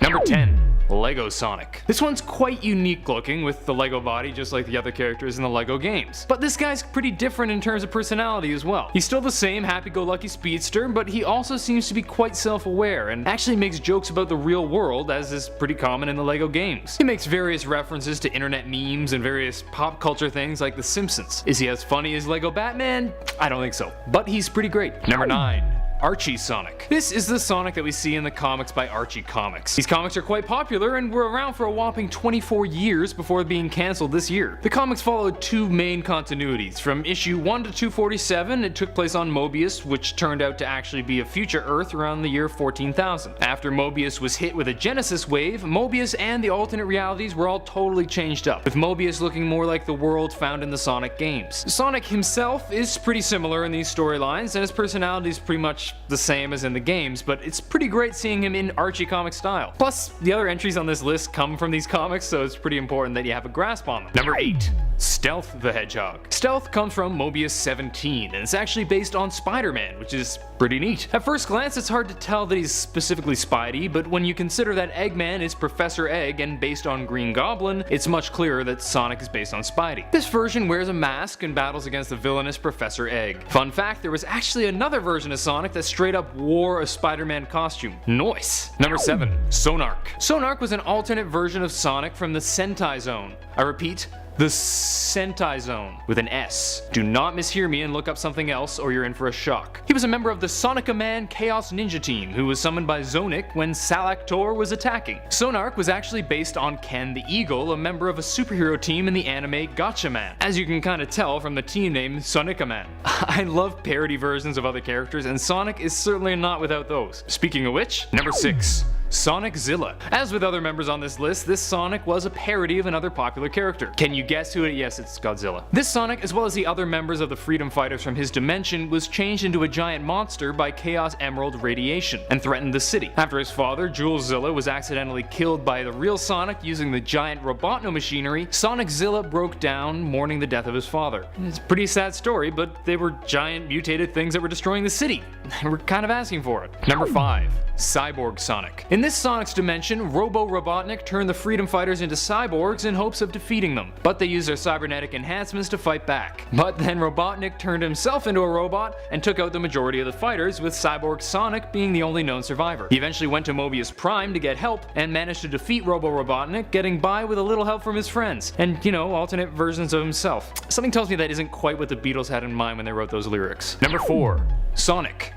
Number 10. Lego Sonic. This one's quite unique looking with the Lego body just like the other characters in the Lego games. But this guy's pretty different in terms of personality as well. He's still the same happy-go-lucky speedster, but he also seems to be quite self-aware and actually makes jokes about the real world, as is pretty common in the Lego games. He makes various references to internet memes and various pop culture things like The Simpsons. Is he as funny as Lego Batman? I don't think so, but he's pretty great. Number 9. Archie Sonic. This is the Sonic that we see in the comics by Archie Comics. These comics are quite popular and were around for a whopping 24 years before being cancelled this year. The comics followed two main continuities. From issue 1 to 247, it took place on Mobius, which turned out to actually be a future Earth around the year 14,000. After Mobius was hit with a Genesis wave, Mobius and the alternate realities were all totally changed up, with Mobius looking more like the world found in the Sonic games. Sonic himself is pretty similar in these storylines, and his personality is pretty much the same as in the games, but it's pretty great seeing him in Archie comic style. Plus, the other entries on this list come from these comics, so it's pretty important that you have a grasp on them. Number 8. Stealth the Hedgehog. Stealth comes from Mobius 17, and it's actually based on Spider-Man, which is pretty neat. At first glance, it's hard to tell that he's specifically Spidey, but when you consider that Eggman is Professor Egg and based on Green Goblin, it's much clearer that Sonic is based on Spidey. This version wears a mask and battles against the villainous Professor Egg. Fun fact, there was actually another version of Sonic that straight up wore a Spider-Man costume. Nice. Number 7. Sonark. Sonark was an alternate version of Sonic from the Sentai Zone. I repeat, the Sentai Zone, with an S. Do not mishear me and look up something else or you're in for a shock. He was a member of the Sonica Man Chaos Ninja Team who was summoned by Zonic when Salactor was attacking. Sonark was actually based on Ken the Eagle, a member of a superhero team in the anime Gatchaman, as you can kinda tell from the team name Sonica Man. I love parody versions of other characters and Sonic is certainly not without those. Speaking of which, number 6. Soniczilla. As with other members on this list, this Sonic was a parody of another popular character. Can you guess who it is? Yes, it's Godzilla. This Sonic, as well as the other members of the Freedom Fighters from his dimension, was changed into a giant monster by Chaos Emerald radiation and threatened the city. After his father, Juleszilla, was accidentally killed by the real Sonic using the giant Robotno machinery, Soniczilla broke down, mourning the death of his father. It's a pretty sad story, but they were giant mutated things that were destroying the city. We're kind of asking for it. Number 5. Cyborg Sonic. In this Sonic's dimension, Robo-Robotnik turned the Freedom Fighters into cyborgs in hopes of defeating them, but they used their cybernetic enhancements to fight back. But then Robotnik turned himself into a robot and took out the majority of the fighters, with Cyborg Sonic being the only known survivor. He eventually went to Mobius Prime to get help and managed to defeat Robo-Robotnik, getting by with a little help from his friends, and alternate versions of himself. Something tells me that isn't quite what the Beatles had in mind when they wrote those lyrics. Number 4. Sonic.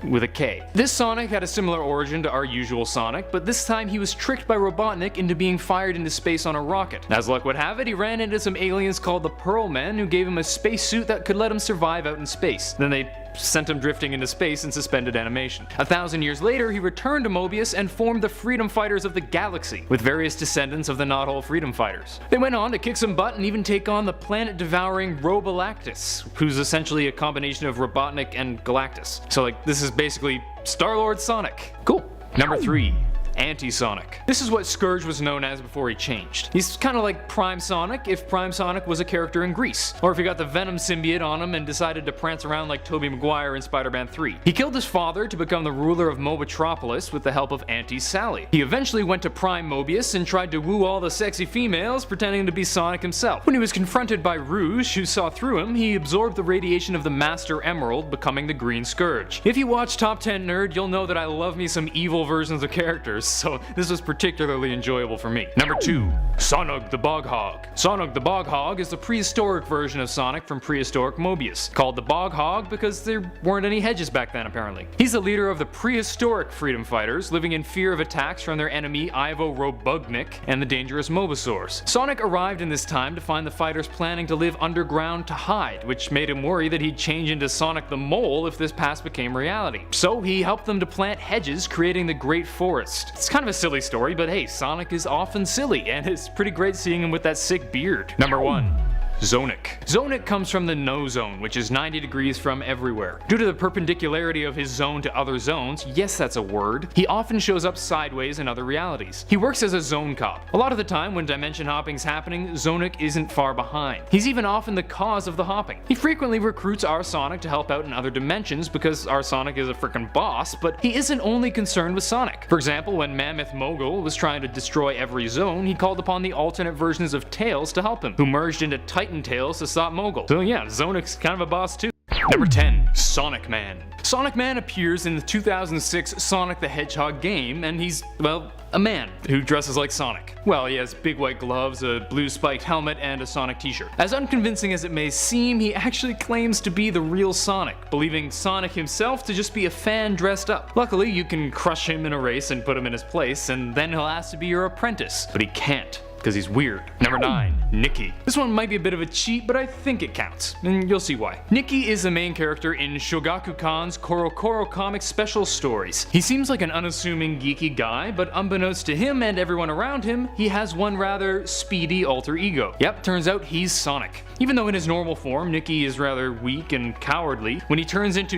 With a K. This Sonic had a similar origin to our usual Sonic, but this time he was tricked by Robotnik into being fired into space on a rocket. As luck would have it, he ran into some aliens called the Pearl Men who gave him a spacesuit that could let him survive out in space. Then they sent him drifting into space in suspended animation. 1,000 years later, he returned to Mobius and formed the Freedom Fighters of the Galaxy, with various descendants of the Knothole Freedom Fighters. They went on to kick some butt and even take on the planet-devouring Robalactus, who's essentially a combination of Robotnik and Galactus. So this is basically Star-Lord Sonic. Cool. Number 3. Anti-Sonic. This is what Scourge was known as before he changed. He's kind of like Prime Sonic if Prime Sonic was a character in Grease, or if he got the Venom symbiote on him and decided to prance around like Tobey Maguire in Spider-Man 3. He killed his father to become the ruler of Mobitropolis with the help of Auntie Sally. He eventually went to Prime Mobius and tried to woo all the sexy females, pretending to be Sonic himself. When he was confronted by Rouge, who saw through him, he absorbed the radiation of the Master Emerald, becoming the Green Scourge. If you watch Top 10 Nerd, you'll know that I love me some evil versions of characters, so this was particularly enjoyable for me. Number 2. Sonic the Bog Hog. Sonic the Bog Hog is the prehistoric version of Sonic from prehistoric Mobius, called the Bog Hog because there weren't any hedges back then apparently. He's the leader of the prehistoric Freedom Fighters, living in fear of attacks from their enemy Ivo Robugnik and the dangerous Mobasaurs. Sonic arrived in this time to find the fighters planning to live underground to hide, which made him worry that he'd change into Sonic the Mole if this past became reality. So he helped them to plant hedges, creating the Great Forest. It's kind of a silly story, but hey, Sonic is often silly, and it's pretty great seeing him with that sick beard. Number 1. Zonik. Zonik comes from the no zone, which is 90 degrees from everywhere. Due to the perpendicularity of his zone to other zones, yes that's a word, he often shows up sideways in other realities. He works as a zone cop. A lot of the time when dimension hopping's happening, Zonik isn't far behind. He's even often the cause of the hopping. He frequently recruits our Sonic to help out in other dimensions because our Sonic is a freaking boss, but he isn't only concerned with Sonic. For example, when Mammoth Mogul was trying to destroy every zone, he called upon the alternate versions of Tails to help him, who merged into Titan Tails to stop Mogul. So yeah, Zonik's kind of a boss too. Number 10. Sonic Man. Sonic Man appears in the 2006 Sonic the Hedgehog game, and he's, well, a man who dresses like Sonic. Well, he has big white gloves, a blue spiked helmet, and a Sonic t-shirt. As unconvincing as it may seem, he actually claims to be the real Sonic, believing Sonic himself to just be a fan dressed up. Luckily, you can crush him in a race and put him in his place, and then he'll ask to be your apprentice. But he can't, because he's weird. Number 9. Nikki. This one might be a bit of a cheat, but I think it counts, and you'll see why. Nikki is the main character in Shogakukan's Korokoro comic special stories. He seems like an unassuming geeky guy, but unbeknownst to him and everyone around him, he has one rather speedy alter ego. Yep, turns out he's Sonic. Even though in his normal form, Nikki is rather weak and cowardly, when he turns into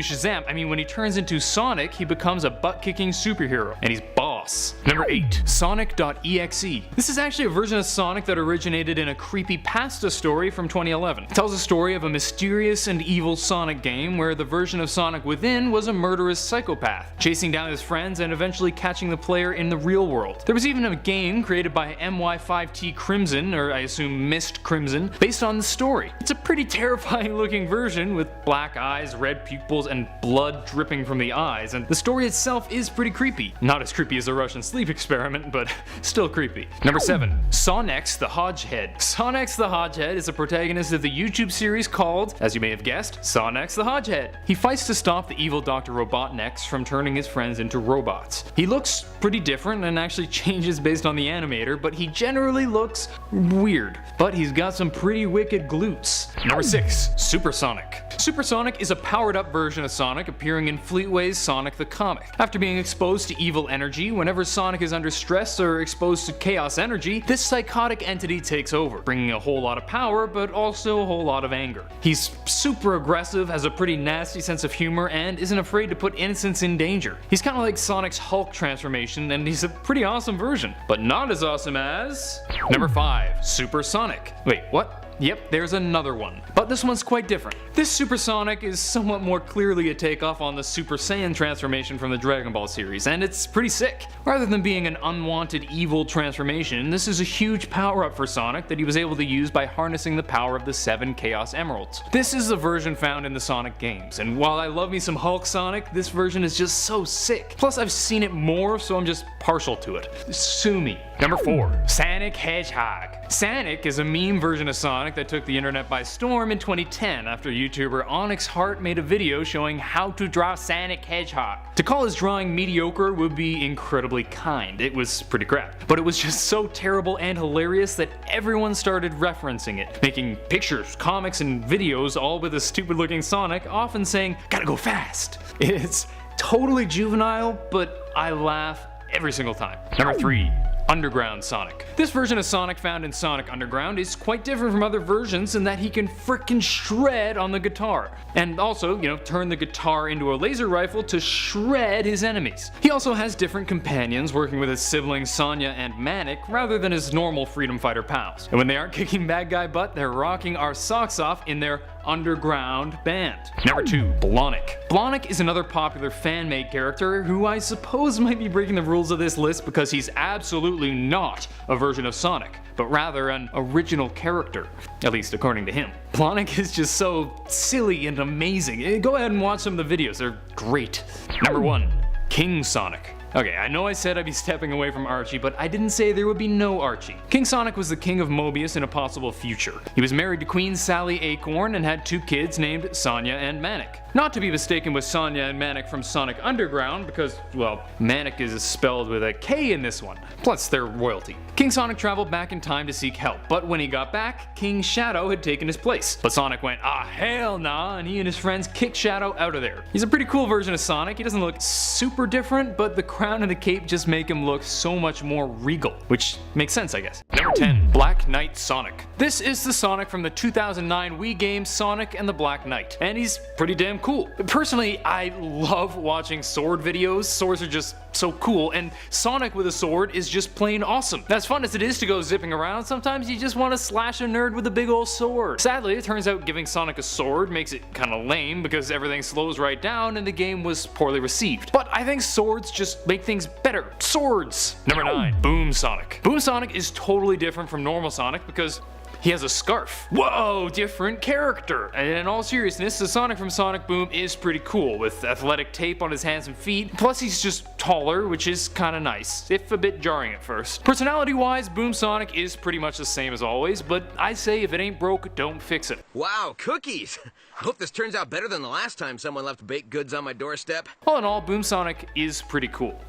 when he turns into Sonic, he becomes a butt-kicking superhero, and he's boss. Number 8. Sonic.exe. This is actually a version of Sonic that originated in a creepypasta story from 2011. It tells a story of a mysterious and evil Sonic game where the version of Sonic within was a murderous psychopath, chasing down his friends and eventually catching the player in the real world. There was even a game created by MY5T Crimson, or I assume Mist Crimson, based on the story. It's a pretty terrifying looking version with black eyes, red pupils, and blood dripping from the eyes, and the story itself is pretty creepy. Not as creepy as the Russian sleep experiment, but still creepy. Number 7. Sonic the Hedgehog. Sonic the Hedgehog is the protagonist of the YouTube series called, as you may have guessed, Sonic the Hedgehog. He fights to stop the evil Dr. Robotnik from turning his friends into robots. He looks pretty different and actually changes based on the animator, but he generally looks weird. But he's got some pretty wicked glutes. Number 6. Super Sonic. Super Sonic is a powered-up version of Sonic appearing in Fleetway's Sonic the Comic. After being exposed to evil energy, whenever Sonic is under stress or exposed to chaos energy, this psychotic entity takes over, bringing a whole lot of power, but also a whole lot of anger. He's super aggressive, has a pretty nasty sense of humor, and isn't afraid to put innocents in danger. He's kind of like Sonic's Hulk transformation, and he's a pretty awesome version, but not as awesome as... Number 5. Super Sonic. Wait, what? Yep, there's another one. But this one's quite different. This Super Sonic is somewhat more clearly a takeoff on the Super Saiyan transformation from the Dragon Ball series, and it's pretty sick. Rather than being an unwanted evil transformation, this is a huge power-up for Sonic that he was able to use by harnessing the power of the 7 Chaos Emeralds. This is the version found in the Sonic games, and while I love me some Hulk Sonic, this version is just so sick. Plus I've seen it more, so I'm just partial to it. Sue me. Number 4. Sonic Hedgehog. Sonic is a meme version of Sonic that took the internet by storm in 2010 after YouTuber Onyx Hart made a video showing how to draw Sonic Hedgehog. To call his drawing mediocre would be incredibly kind. It was pretty crap. But it was just so terrible and hilarious that everyone started referencing it, making pictures, comics, and videos all with a stupid looking Sonic, often saying, "Gotta go fast." It's totally juvenile, but I laugh every single time. Number 3. Underground Sonic. This version of Sonic found in Sonic Underground is quite different from other versions in that he can frickin' shred on the guitar. And also, turn the guitar into a laser rifle to shred his enemies. He also has different companions working with his siblings Sonya and Manic rather than his normal freedom fighter pals. And when they aren't kicking bad guy butt, they're rocking our socks off in their underground band. Number 2. Blonic. Blonic is another popular fan-made character who I suppose might be breaking the rules of this list because he's absolutely not a version of Sonic, but rather an original character, at least according to him. Blonic is just so silly and amazing. Go ahead and watch some of the videos, they're great. Number 1. King Sonic. Okay, I know I said I'd be stepping away from Archie, but I didn't say there would be no Archie. King Sonic was the king of Mobius in a possible future. He was married to Queen Sally Acorn and had 2 kids named Sonya and Manic. Not to be mistaken with Sonya and Manic from Sonic Underground because, well, Manic is spelled with a K in this one. Plus, they're royalty. King Sonic traveled back in time to seek help, but when he got back, King Shadow had taken his place. But Sonic went, hell nah, and he and his friends kicked Shadow out of there. He's a pretty cool version of Sonic. He doesn't look super different, but the crown crown and the cape just make him look so much more regal, which makes sense, I guess. Number 10. Black Knight Sonic. This is the Sonic from the 2009 Wii game Sonic and the Black Knight, and he's pretty damn cool. Personally, I love watching sword videos. Swords are just so cool, and Sonic with a sword is just plain awesome. As fun as it is to go zipping around, sometimes you just want to slash a nerd with a big old sword. Sadly, it turns out giving Sonic a sword makes it kinda lame because everything slows right down and the game was poorly received. But I think swords just make things better. Swords! Number 9. Boom Sonic. Boom Sonic is totally different from normal Sonic because he has a scarf. Whoa, different character. And in all seriousness, the Sonic from Sonic Boom is pretty cool, with athletic tape on his hands and feet. Plus he's just taller, which is kinda nice, if a bit jarring at first. Personality wise, Boom Sonic is pretty much the same as always, but I say if it ain't broke, don't fix it. Wow, cookies! I hope this turns out better than the last time someone left baked goods on my doorstep. All in all, Boom Sonic is pretty cool.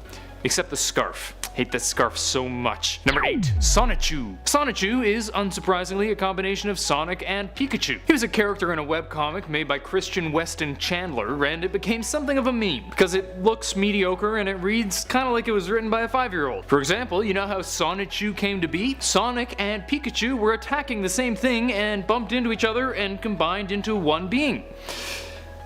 Except the scarf. Hate that scarf so much. Number 8. Sonichu. Sonichu is, unsurprisingly, a combination of Sonic and Pikachu. He was a character in a webcomic made by Christian Weston Chandler, and it became something of a meme, because it looks mediocre and it reads kinda like it was written by a 5-year-old. For example, you know how Sonichu came to be? Sonic and Pikachu were attacking the same thing and bumped into each other and combined into one being.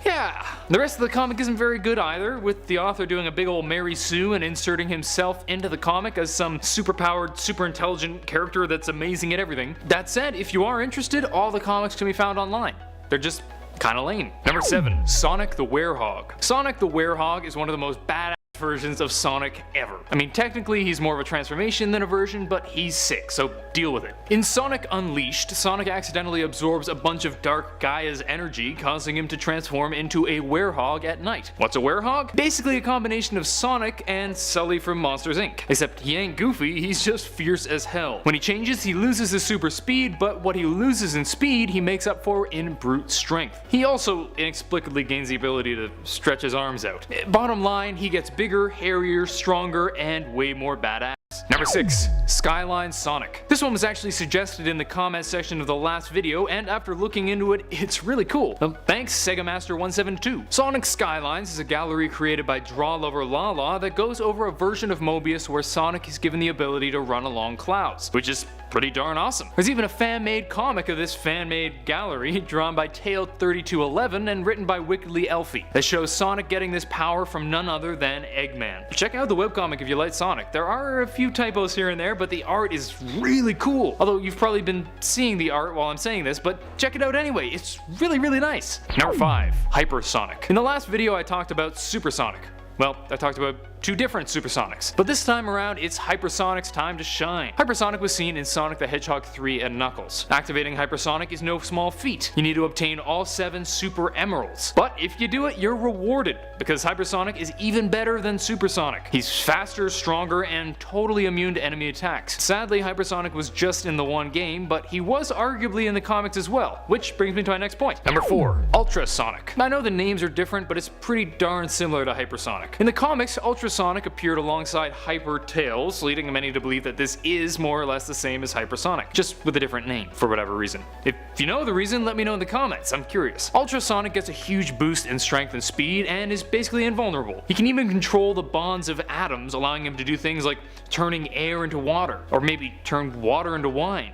Yeah, the rest of the comic isn't very good either, with the author doing a big ol' Mary Sue and inserting himself into the comic as some superpowered, super intelligent character that's amazing at everything. That said, if you are interested, all the comics can be found online. They're just kinda lame. Number 7. Sonic the Werehog. Sonic the Werehog is one of the most badass versions of Sonic ever. I mean, technically he's more of a transformation than a version, but he's sick, so deal with it. In Sonic Unleashed, Sonic accidentally absorbs a bunch of Dark Gaia's energy, causing him to transform into a werehog at night. What's a werehog? Basically a combination of Sonic and Sully from Monsters Inc. Except he ain't goofy, he's just fierce as hell. When he changes, he loses his super speed, but what he loses in speed, he makes up for in brute strength. He also inexplicably gains the ability to stretch his arms out. Bottom line, he gets bigger, hairier, stronger, and way more badass. Number 6. Skyline Sonic. This one was actually suggested in the comment section of the last video, and after looking into it, it's really cool. Thanks, Sega Master 172. Sonic Skylines is a gallery created by Draw Lover Lala that goes over a version of Mobius where Sonic is given the ability to run along clouds, which is pretty darn awesome. There's even a fan-made comic of this fan-made gallery drawn by Tail3211 and written by Wickedly Elfie that shows Sonic getting this power from none other than Eggman. Check out the webcomic if you like Sonic. There are a few typos here and there, but the art is really cool. Although you've probably been seeing the art while I'm saying this, but check it out anyway. It's really nice. Number 5. Hypersonic. In the last video I talked about Supersonic. Well, I talked about 2 different Supersonics, but this time around it's Hypersonic's time to shine. Hypersonic was seen in Sonic the Hedgehog 3 and Knuckles. Activating Hypersonic is no small feat. You need to obtain all 7 Super Emeralds. But if you do it, you're rewarded, because Hypersonic is even better than Supersonic. He's faster, stronger, and totally immune to enemy attacks. Sadly, Hypersonic was just in the one game, but he was arguably in the comics as well, which brings me to my next point. Number 4. Ultrasonic. I know the names are different, but it's pretty darn similar to Hypersonic. In the comics, Ultrasonic appeared alongside Hyper Tails, leading many to believe that this is more or less the same as Hypersonic, just with a different name, for whatever reason. If you know the reason, let me know in the comments, I'm curious. Ultrasonic gets a huge boost in strength and speed, and is basically invulnerable. He can even control the bonds of atoms, allowing him to do things like turning air into water, or maybe turn water into wine.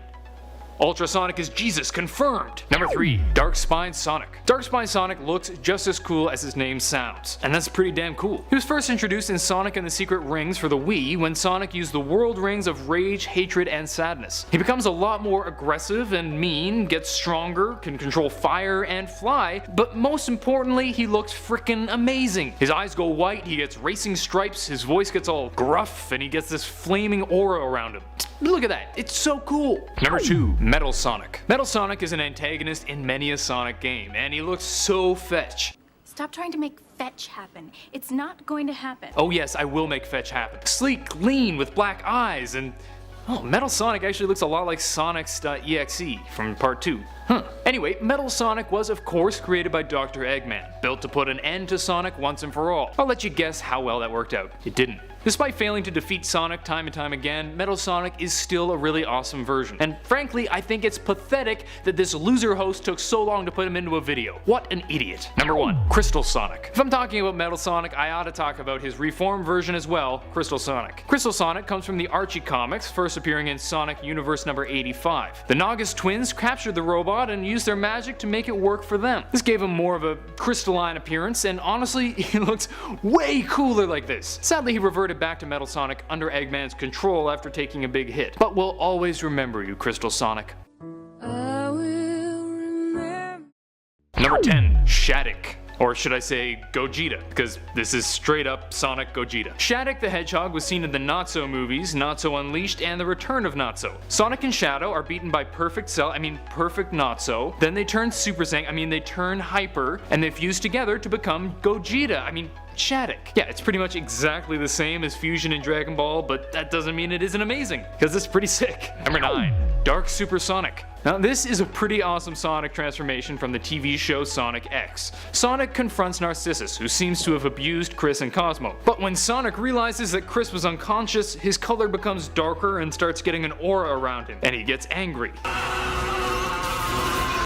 Ultrasonic is Jesus, confirmed! Number 3. Darkspine Sonic. Darkspine Sonic looks just as cool as his name sounds, and that's pretty damn cool. He was first introduced in Sonic and the Secret Rings for the Wii when Sonic used the World Rings of Rage, Hatred, and Sadness. He becomes a lot more aggressive and mean, gets stronger, can control fire and fly, but most importantly, he looks frickin' amazing. His eyes go white, he gets racing stripes, his voice gets all gruff, and he gets this flaming aura around him. Look at that, it's so cool! Number 2. Metal Sonic. Metal Sonic is an antagonist in many a Sonic game, and he looks so fetch. Stop trying to make fetch happen. It's not going to happen. Oh yes, I will make fetch happen. Sleek, lean, with black eyes, and oh, Metal Sonic actually looks a lot like Sonic's .exe from part 2. Anyway, Metal Sonic was of course created by Dr. Eggman, built to put an end to Sonic once and for all. I'll let you guess how well that worked out. It didn't. Despite failing to defeat Sonic time and time again, Metal Sonic is still a really awesome version. And frankly, I think it's pathetic that this loser host took so long to put him into a video. What an idiot. Number 1. Crystal Sonic. If I'm talking about Metal Sonic, I ought to talk about his reformed version as well, Crystal Sonic. Crystal Sonic comes from the Archie comics, first appearing in Sonic Universe number 85. The Nagas twins captured the robot and used their magic to make it work for them. This gave him more of a crystalline appearance, and honestly, he looks way cooler like this. Sadly, he reverted back to Metal Sonic under Eggman's control after taking a big hit. But we'll always remember you, Crystal Sonic. Number 10. Shattuck. Or should I say Gogeta, because this is straight up Sonic Gogeta. Shattuck the Hedgehog was seen in the Natso movies, Natso Unleashed, and The Return of Natso. Sonic and Shadow are beaten by Perfect Natso, then they turn Super Saiyan, they turn Hyper, and they fuse together to become Gogeta, Shattuck. Yeah, it's pretty much exactly the same as Fusion in Dragon Ball, but that doesn't mean it isn't amazing, because it's pretty sick. Number 9. Dark Super Sonic. Now this is a pretty awesome Sonic transformation from the TV show Sonic X. Sonic confronts Narcissus, who seems to have abused Chris and Cosmo. But when Sonic realizes that Chris was unconscious, his color becomes darker and starts getting an aura around him, and he gets angry.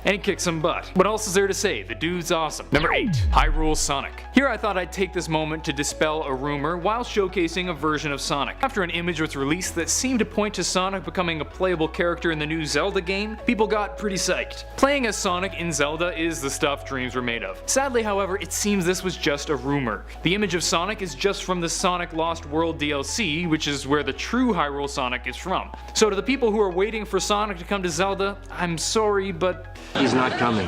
And he kicks some butt. What else is there to say? The dude's awesome. Number 8. Hyrule Sonic. Here I thought I'd take this moment to dispel a rumor while showcasing a version of Sonic. After an image was released that seemed to point to Sonic becoming a playable character in the new Zelda game, people got pretty psyched. Playing as Sonic in Zelda is the stuff dreams were made of. Sadly, however, it seems this was just a rumor. The image of Sonic is just from the Sonic Lost World DLC, which is where the true Hyrule Sonic is from. So to the people who are waiting for Sonic to come to Zelda, I'm sorry, but he's not coming.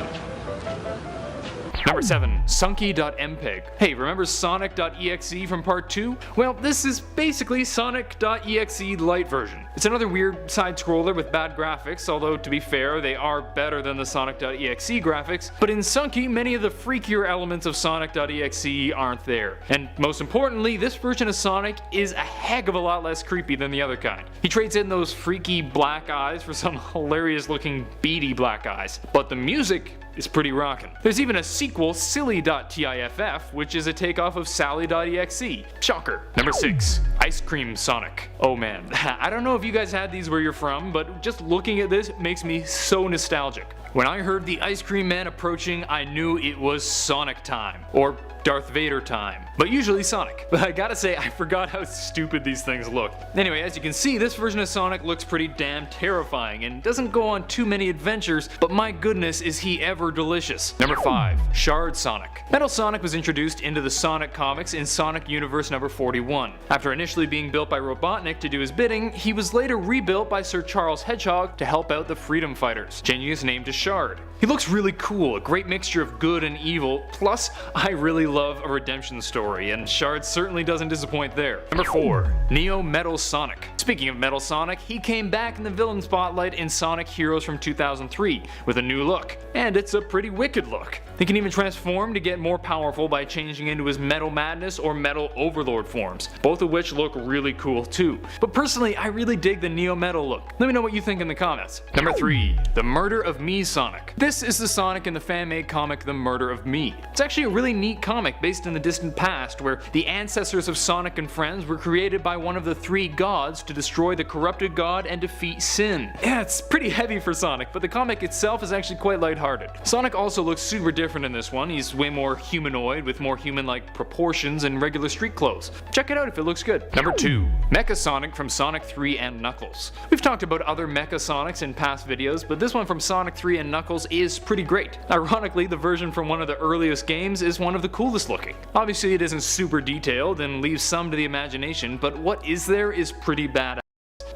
Number 7. Sunky.mpeg. Hey, remember Sonic.exe from part 2? Well, this is basically Sonic.exe Lite version. It's another weird side scroller with bad graphics, although to be fair, they are better than the Sonic.exe graphics, but in Sunky, many of the freakier elements of Sonic.exe aren't there. And most importantly, this version of Sonic is a heck of a lot less creepy than the other kind. He trades in those freaky black eyes for some hilarious looking beady black eyes, but the music is pretty rockin'. There's even a sequel, Silly.tiff, which is a takeoff of Sally.exe. Shocker. Number 6. Ice Cream Sonic. Oh man, I don't know if you guys had these where you're from, but just looking at this makes me so nostalgic. When I heard the Ice Cream Man approaching, I knew it was Sonic time. Or Darth Vader time. But usually Sonic. But I gotta say, I forgot how stupid these things look. Anyway, as you can see, this version of Sonic looks pretty damn terrifying and doesn't go on too many adventures, but my goodness is he ever delicious. Number 5. Shard Sonic. Metal Sonic was introduced into the Sonic comics in Sonic Universe number 41. After initially being built by Robotnik to do his bidding, he was later rebuilt by Sir Charles Hedgehog to help out the Freedom Fighters, changing his name to Shard. He looks really cool, a great mixture of good and evil, plus I really love a redemption story, and Shard certainly doesn't disappoint there. Number 4. Neo Metal Sonic. Speaking of Metal Sonic, he came back in the villain spotlight in Sonic Heroes from 2003 with a new look, and it's a pretty wicked look. He can even transform to get more powerful by changing into his Metal Madness or Metal Overlord forms, both of which look really cool too. But personally, I really dig the Neo Metal look. Let me know what you think in the comments. Number 3. The Murder of Me Sonic. This is the Sonic in the fan-made comic The Murder of Me. It's actually a really neat comic based in the distant past where the ancestors of Sonic and friends were created by one of the 3 gods to destroy the corrupted god and defeat sin. Yeah, it's pretty heavy for Sonic, but the comic itself is actually quite lighthearted. Sonic also looks super different in this one. He's way more humanoid with more human-like proportions and regular street clothes. Check it out if it looks good. Number 2. Mecha Sonic from Sonic 3 and Knuckles. We've talked about other Mecha Sonics in past videos, but this one from Sonic 3 and Knuckles is pretty great. Ironically, the version from one of the earliest games is one of the coolest looking. Obviously it isn't super detailed and leaves some to the imagination, but what is there is pretty badass.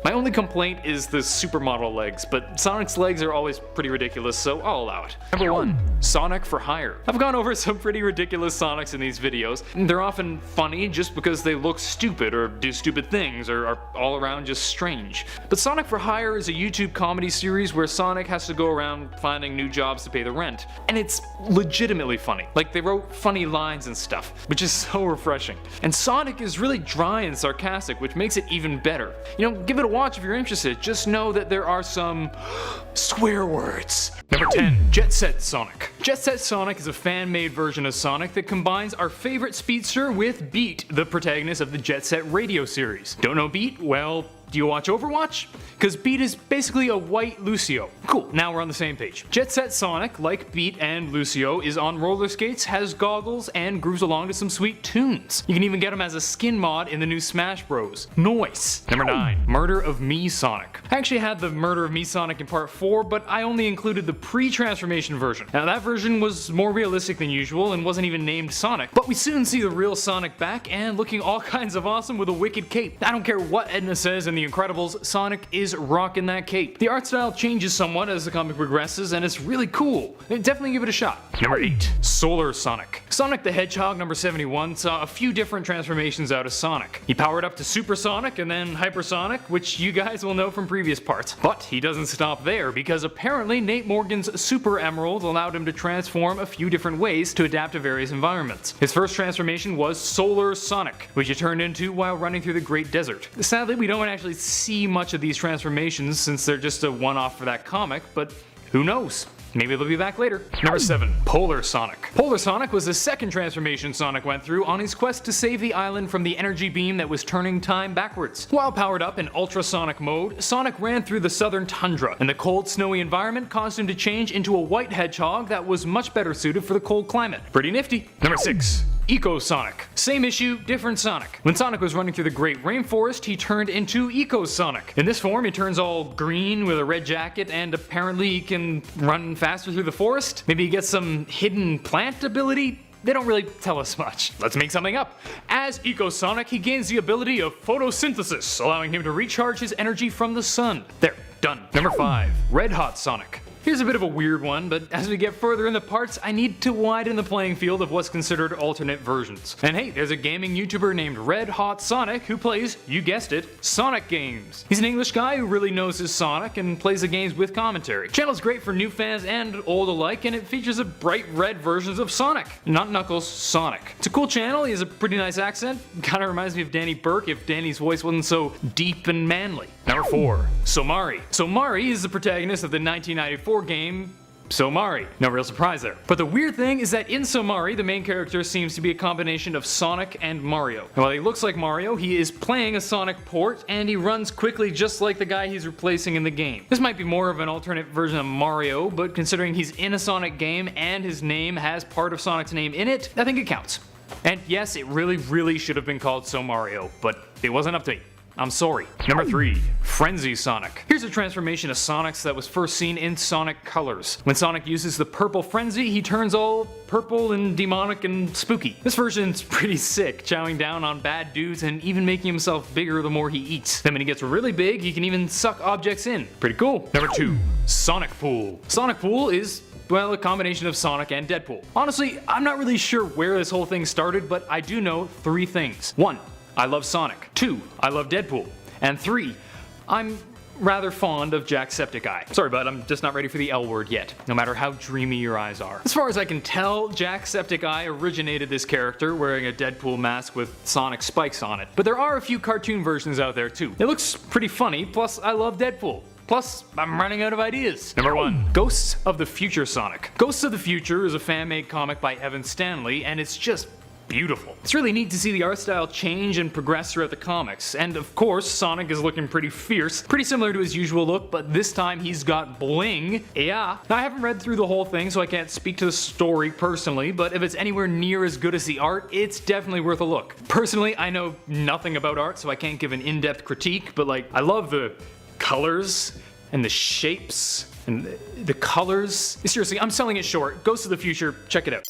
My only complaint is the supermodel legs, but Sonic's legs are always pretty ridiculous, so I'll allow it. Number 1. Sonic for Hire. I've gone over some pretty ridiculous Sonics in these videos. They're often funny just because they look stupid or do stupid things or are all around just strange. But Sonic for Hire is a YouTube comedy series where Sonic has to go around finding new jobs to pay the rent. And it's legitimately funny. Like, they wrote funny lines and stuff, which is so refreshing. And Sonic is really dry and sarcastic, which makes it even better. You know, give it a watch if you're interested. Just know that there are some swear words. Number 10, Jet Set Sonic. Jet Set Sonic is a fan-made version of Sonic that combines our favorite speedster with Beat, the protagonist of the Jet Set radio series. Don't know Beat? Well, do you watch Overwatch? Because Beat is basically a white Lucio. Cool, now we're on the same page. Jet Set Sonic, like Beat and Lucio, is on roller skates, has goggles, and grooves along to some sweet tunes. You can even get him as a skin mod in the new Smash Bros. Nice! Number 9, Murder of Me Sonic. I actually had the Murder of Me Sonic in part 4, but I only included the pre-transformation version. Now that version was more realistic than usual and wasn't even named Sonic, but we soon see the real Sonic back and looking all kinds of awesome with a wicked cape. I don't care what Edna says in The Incredibles, Sonic is rocking that cape. The art style changes somewhat as the comic progresses, and it's really cool. Definitely give it a shot. Number 8, Solar Sonic. Sonic the Hedgehog number 71 saw a few different transformations out of Sonic. He powered up to Supersonic and then Hypersonic, which you guys will know from previous parts. But he doesn't stop there, because apparently Nate Morgan's Super Emerald allowed him to transform a few different ways to adapt to various environments. His first transformation was Solar Sonic, which he turned into while running through the Great Desert. Sadly, we don't actually see much of these transformations since they're just a one-off for that comic, but who knows? Maybe they'll be back later. Number 7, Polar Sonic. Polar Sonic was the second transformation Sonic went through on his quest to save the island from the energy beam that was turning time backwards. While powered up in ultrasonic mode, Sonic ran through the southern tundra, and the cold, snowy environment caused him to change into a white hedgehog that was much better suited for the cold climate. Pretty nifty. Number 6, Eco Sonic. Same issue, different Sonic. When Sonic was running through the Great Rainforest, he turned into Eco Sonic. In this form, he turns all green with a red jacket, and apparently he can run faster through the forest. Maybe he gets some hidden plant ability? They don't really tell us much. Let's make something up. As Eco Sonic, he gains the ability of photosynthesis, allowing him to recharge his energy from the sun. There, done. Number 5, Red Hot Sonic. Here's a bit of a weird one, but as we get further in the parts, I need to widen the playing field of what's considered alternate versions. And hey, there's a gaming YouTuber named Red Hot Sonic who plays, you guessed it, Sonic games. He's an English guy who really knows his Sonic and plays the games with commentary. The channel's great for new fans and old alike, and it features a bright red versions of Sonic. Not Knuckles, Sonic. It's a cool channel, he has a pretty nice accent. Kinda reminds me of Danny Burke if Danny's voice wasn't so deep and manly. Number 4, Somari. Somari is the protagonist of the 1994 game Somari. No real surprise there. But the weird thing is that in Somari, the main character seems to be a combination of Sonic and Mario. And while he looks like Mario, he is playing a Sonic port, and he runs quickly just like the guy he's replacing in the game. This might be more of an alternate version of Mario, but considering he's in a Sonic game and his name has part of Sonic's name in it, I think it counts. And yes, it really should have been called Somario, but it wasn't up to me. I'm sorry. Number 3, Frenzy Sonic. Here's a transformation of Sonic's that was first seen in Sonic Colors. When Sonic uses the purple frenzy, he turns all purple and demonic and spooky. This version's pretty sick, chowing down on bad dudes and even making himself bigger the more he eats. Then when he gets really big, he can even suck objects in. Pretty cool. Number 2, Sonic Pool. Sonic Pool is, well, a combination of Sonic and Deadpool. Honestly, I'm not really sure where this whole thing started, but I do know 3 things. 1, I love Sonic. 2, I love Deadpool. And 3, I'm rather fond of Jacksepticeye. Sorry, bud, I'm just not ready for the L word yet, no matter how dreamy your eyes are. As far as I can tell, Jacksepticeye originated this character wearing a Deadpool mask with Sonic spikes on it. But there are a few cartoon versions out there too. It looks pretty funny, plus I love Deadpool. Plus, I'm running out of ideas. Number 1, Ghosts of the Future Sonic. Ghosts of the Future is a fan-made comic by Evan Stanley, and it's just beautiful. It's really neat to see the art style change and progress throughout the comics. And of course, Sonic is looking pretty fierce, pretty similar to his usual look, but this time he's got bling. Yeah. Now, I haven't read through the whole thing, so I can't speak to the story personally, but if it's anywhere near as good as the art, it's definitely worth a look. Personally, I know nothing about art, so I can't give an in-depth critique, but like, I love the colors and the shapes and the colors. Seriously, I'm selling it short. Ghosts of the Future, check it out.